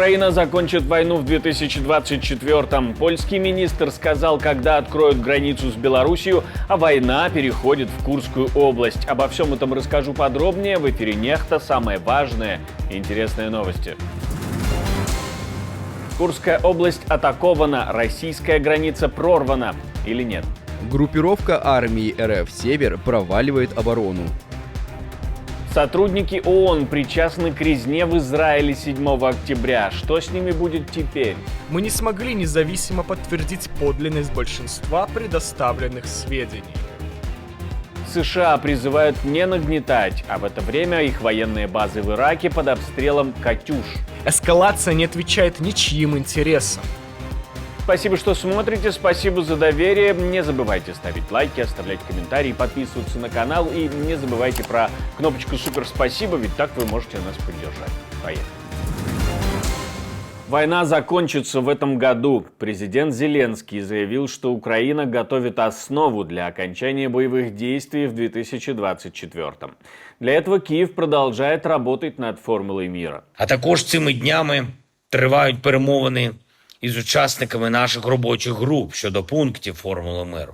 Украина закончит войну в 2024-м. Польский министр сказал, когда откроют границу с Белоруссией, а война переходит в Курскую область. Обо всем этом расскажу подробнее в эфире «Нехта». Самые важные и интересные новости. Курская область атакована, российская граница прорвана или нет? Группировка армии РФ «Север» проваливает оборону. Сотрудники ООН причастны к резне в Израиле 7 октября. Что с ними будет теперь? Мы не смогли независимо подтвердить подлинность большинства предоставленных сведений. США призывают не нагнетать, а в это время их военные базы в Ираке под обстрелом «Катюш». Эскалация не отвечает ничьим интересам. Спасибо, что смотрите, спасибо за доверие. Не забывайте ставить лайки, оставлять комментарии, подписываться на канал. И не забывайте про кнопочку «Супер спасибо», ведь так вы можете нас поддержать. Поехали. Война закончится в этом году. Президент Зеленский заявил, что Украина готовит основу для окончания боевых действий в 2024-м. Для этого Київ продовжує работать над формулою мира. А також цими днями тривають перемовини із учасниками наших робочих груп щодо пунктів формули миру.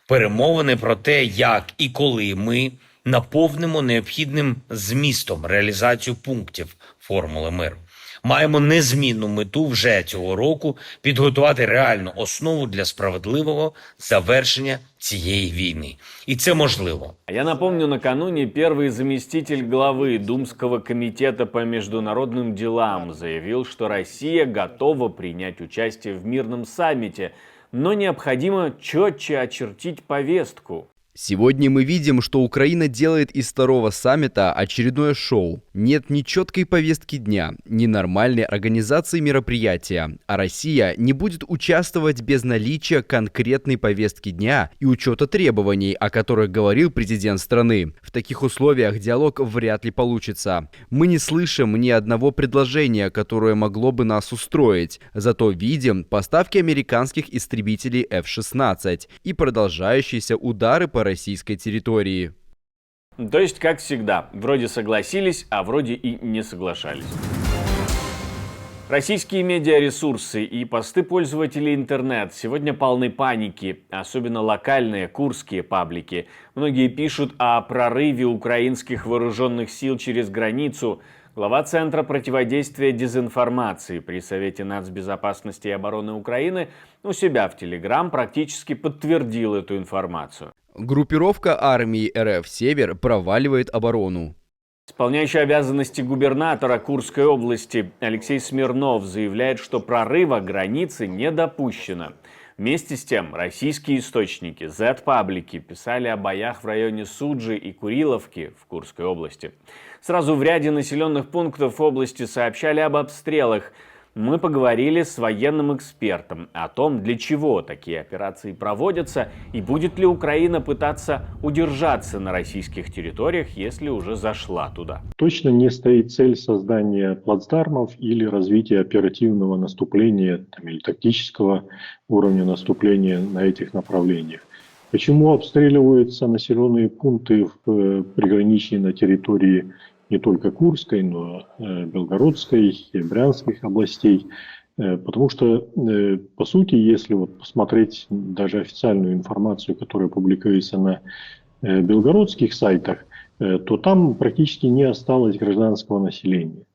Перемовини про те, як і коли ми наповнимо необхідним змістом реалізацію пунктів формули миру. Маємо незмінну мету вже цього року підготувати реальну основу для справедливого завершення цієї війни. І це можливо. Я напомню, накануне первый заместитель главы Думского комитета по международным делам заявил, что Россия готова принять участие в мирном саммите, но необходимо четче очертить повестку. Сегодня мы видим, что Украина делает из второго саммита очередное шоу. Нет ни четкой повестки дня, ни нормальной организации мероприятия, а Россия не будет участвовать без наличия конкретной повестки дня и учета требований, о которых говорил президент страны. В таких условиях диалог вряд ли получится. Мы не слышим ни одного предложения, которое могло бы нас устроить. Зато видим поставки американских истребителей F-16 и продолжающиеся удары по российской территории. То есть, как всегда, вроде согласились, а вроде и не соглашались. Российские медиаресурсы и посты пользователей интернет сегодня полны паники, особенно локальные курские паблики. Многие пишут о прорыве украинских вооруженных сил через границу. Глава Центра противодействия дезинформации при Совете нацбезопасности и обороны Украины у себя в Телеграм практически подтвердил эту информацию. Группировка армии РФ «Север» проваливает оборону. Исполняющий обязанности губернатора Курской области Алексей Смирнов заявляет, что прорыва границы не допущено. Вместе с тем, российские источники, Z-паблики писали о боях в районе Суджи и Куриловки в Курской области. Сразу в ряде населенных пунктов области сообщали об обстрелах. Мы поговорили с военным экспертом о том, для чего такие операции проводятся и будет ли Украина пытаться удержаться на российских территориях, если уже зашла туда. Точно не стоит цель создания плацдармов или развития оперативного наступления или тактического уровня наступления на этих направлениях. Почему обстреливаются населенные пункты в приграничье на территории не только Курской, но Белгородской, Брянских областей. Потому что, по сути, если вот посмотреть даже официальную информацию, которая публикуется на белгородских сайтах, то там практически не осталось гражданского населения.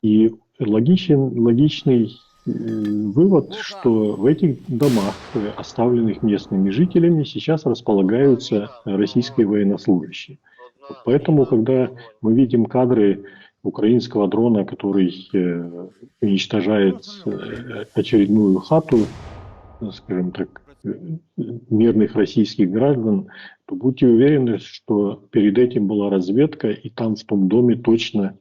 И логичный вывод, что в этих домах, оставленных местными жителями, сейчас располагаются российские военнослужащие. Поэтому, когда мы видим кадры украинского дрона, который уничтожает очередную хату, скажем так, мирных российских граждан, то будьте уверены, что перед этим была разведка, и там в том доме точно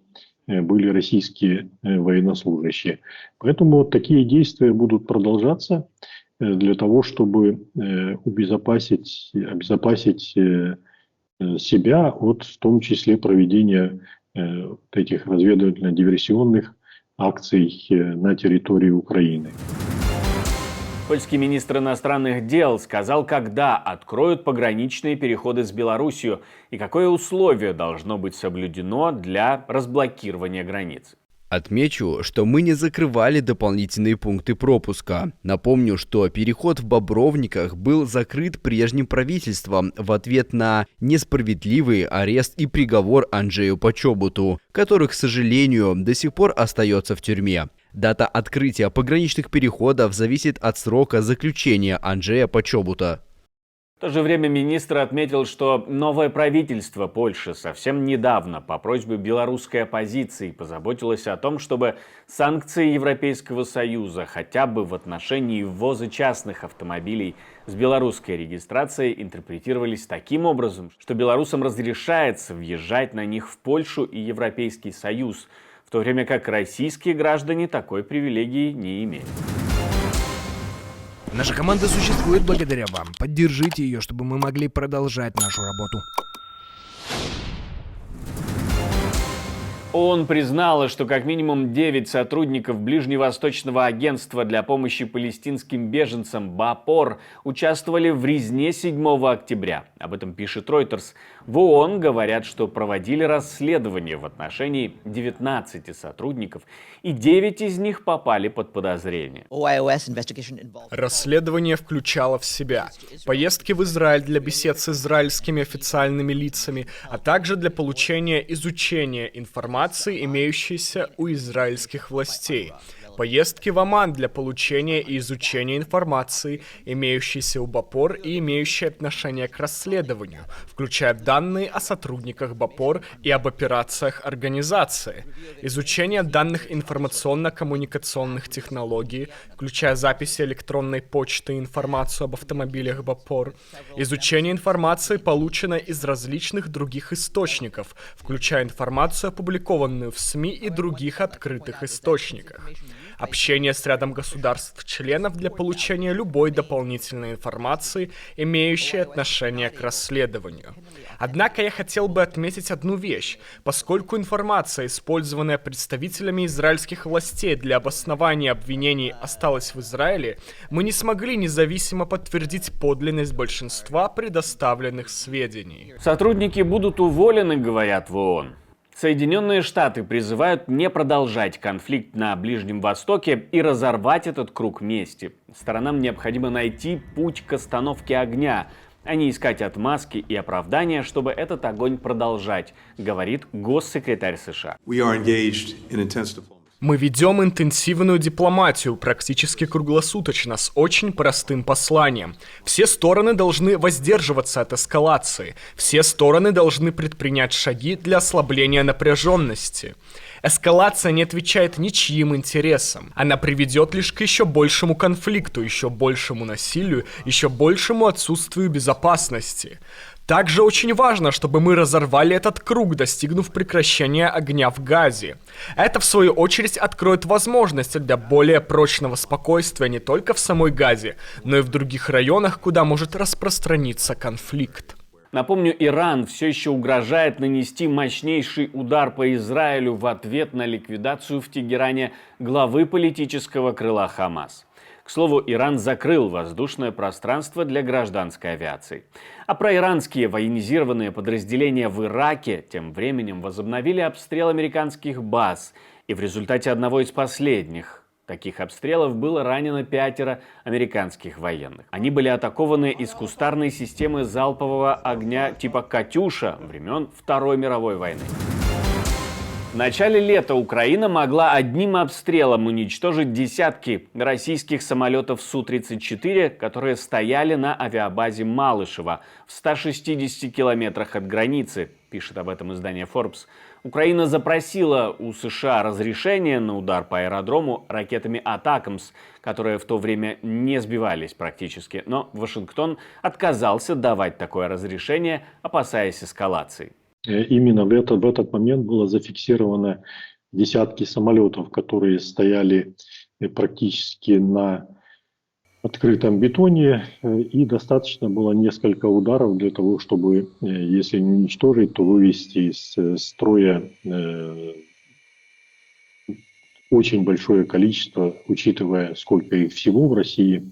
были российские военнослужащие. Поэтому вот такие действия будут продолжаться для того, чтобы обезопасить себя от, в том числе, проведения этих разведывательно-диверсионных акций на территории Украины. Польский министр иностранных дел сказал, когда откроют пограничные переходы с Белоруссией и какое условие должно быть соблюдено для разблокирования границ. Отмечу, что мы не закрывали дополнительные пункты пропуска. Напомню, что переход в Бобровниках был закрыт прежним правительством в ответ на несправедливый арест и приговор Анджею Почобуту, который, к сожалению, до сих пор остается в тюрьме. Дата открытия пограничных переходов зависит от срока заключения Анджея Почобута. В то же время министр отметил, что новое правительство Польши совсем недавно по просьбе белорусской оппозиции позаботилось о том, чтобы санкции Европейского Союза хотя бы в отношении ввоза частных автомобилей с белорусской регистрацией интерпретировались таким образом, что белорусам разрешается въезжать на них в Польшу и Европейский Союз, в то время как российские граждане такой привилегии не имеют. Наша команда существует благодаря вам. Поддержите ее, чтобы мы могли продолжать нашу работу. ООН признала, что как минимум 9 сотрудников Ближневосточного агентства для помощи палестинским беженцам БАПОР участвовали в резне 7 октября. Об этом пишет Reuters. В ООН говорят, что проводили расследование в отношении 19 сотрудников, и 9 из них попали под подозрение. Расследование включало в себя поездки в Израиль для бесед с израильскими официальными лицами, а также для получения изучения информации, имеющейся у израильских властей. Поездки в Оман для получения и изучения информации, имеющейся у БАПОР и имеющей отношение к расследованию, включая данные о сотрудниках БАПОР и об операциях организации. Изучение данных информационно-коммуникационных технологий, включая записи электронной почты и информацию об автомобилях БАПОР. Изучение информации, полученной из различных других источников, включая информацию, опубликованную в СМИ и других открытых источниках. Общение с рядом государств-членов для получения любой дополнительной информации, имеющей отношение к расследованию. Однако я хотел бы отметить одну вещь. Поскольку информация, использованная представителями израильских властей для обоснования обвинений, осталась в Израиле, мы не смогли независимо подтвердить подлинность большинства предоставленных сведений. Сотрудники будут уволены, говорят в ООН. Соединенные Штаты призывают не продолжать конфликт на Ближнем Востоке и разорвать этот круг мести. Сторонам необходимо найти путь к остановке огня, а не искать отмазки и оправдания, чтобы этот огонь продолжать, говорит госсекретарь США. Мы ведем интенсивную дипломатию практически круглосуточно с очень простым посланием. Все стороны должны воздерживаться от эскалации. Все стороны должны предпринять шаги для ослабления напряженности. Эскалация не отвечает ничьим интересам. Она приведет лишь к еще большему конфликту, еще большему насилию, еще большему отсутствию безопасности. Также очень важно, чтобы мы разорвали этот круг, достигнув прекращения огня в Газе. Это, в свою очередь, откроет возможности для более прочного спокойствия не только в самой Газе, но и в других районах, куда может распространиться конфликт. Напомню, Иран все еще угрожает нанести мощнейший удар по Израилю в ответ на ликвидацию в Тегеране главы политического крыла Хамас. К слову, Иран закрыл воздушное пространство для гражданской авиации. А проиранские военизированные подразделения в Ираке тем временем возобновили обстрел американских баз. И в результате одного из последних таких обстрелов было ранено 5 американских военных. Они были атакованы из кустарной системы залпового огня типа «Катюша» времен Второй мировой войны. В начале лета Украина могла одним обстрелом уничтожить десятки российских самолетов Су-34, которые стояли на авиабазе Малышево в 160 километрах от границы, пишет об этом издание Forbes. Украина запросила у США разрешение на удар по аэродрому ракетами «Атакамс», которые в то время не сбивались практически, но Вашингтон отказался давать такое разрешение, опасаясь эскалации. Именно в этот момент было зафиксировано десятки самолетов, которые стояли практически на открытом бетоне, и достаточно было несколько ударов для того, чтобы, если не уничтожить, то вывести из строя очень большое количество, учитывая, сколько их всего в России.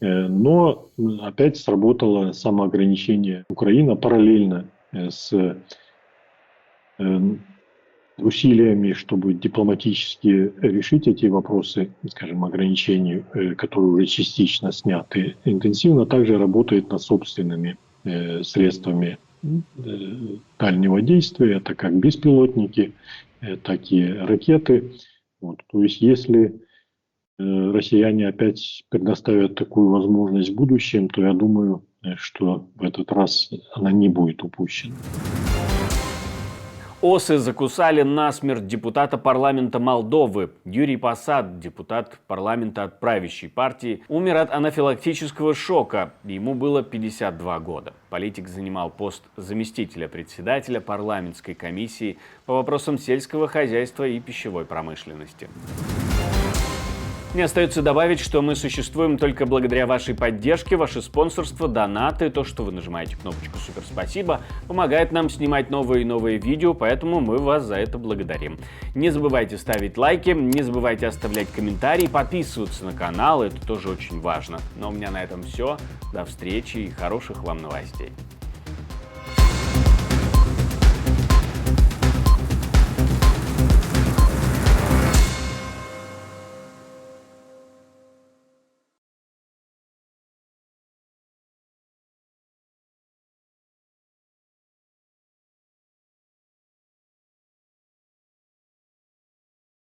Но опять сработало самоограничение. Украина параллельно с усилиями, чтобы дипломатически решить эти вопросы, скажем, ограничений, которые уже частично сняты, интенсивно также работает над собственными средствами дальнего действия, это как беспилотники, так и ракеты. Вот. То есть если россияне опять предоставят такую возможность в будущем, то я думаю, что в этот раз она не будет упущена. Осы закусали насмерть депутата парламента Молдовы. Юрий Посад, депутат парламента от правящей партии, умер от анафилактического шока. Ему было 52 года. Политик занимал пост заместителя председателя парламентской комиссии по вопросам сельского хозяйства и пищевой промышленности. Мне остается добавить, что мы существуем только благодаря вашей поддержке, ваше спонсорство, донаты, то, что вы нажимаете кнопочку «Супер спасибо», помогает нам снимать новые и новые видео, поэтому мы вас за это благодарим. Не забывайте ставить лайки, не забывайте оставлять комментарии, подписываться на канал, это тоже очень важно. Но у меня на этом все. До встречи и хороших вам новостей.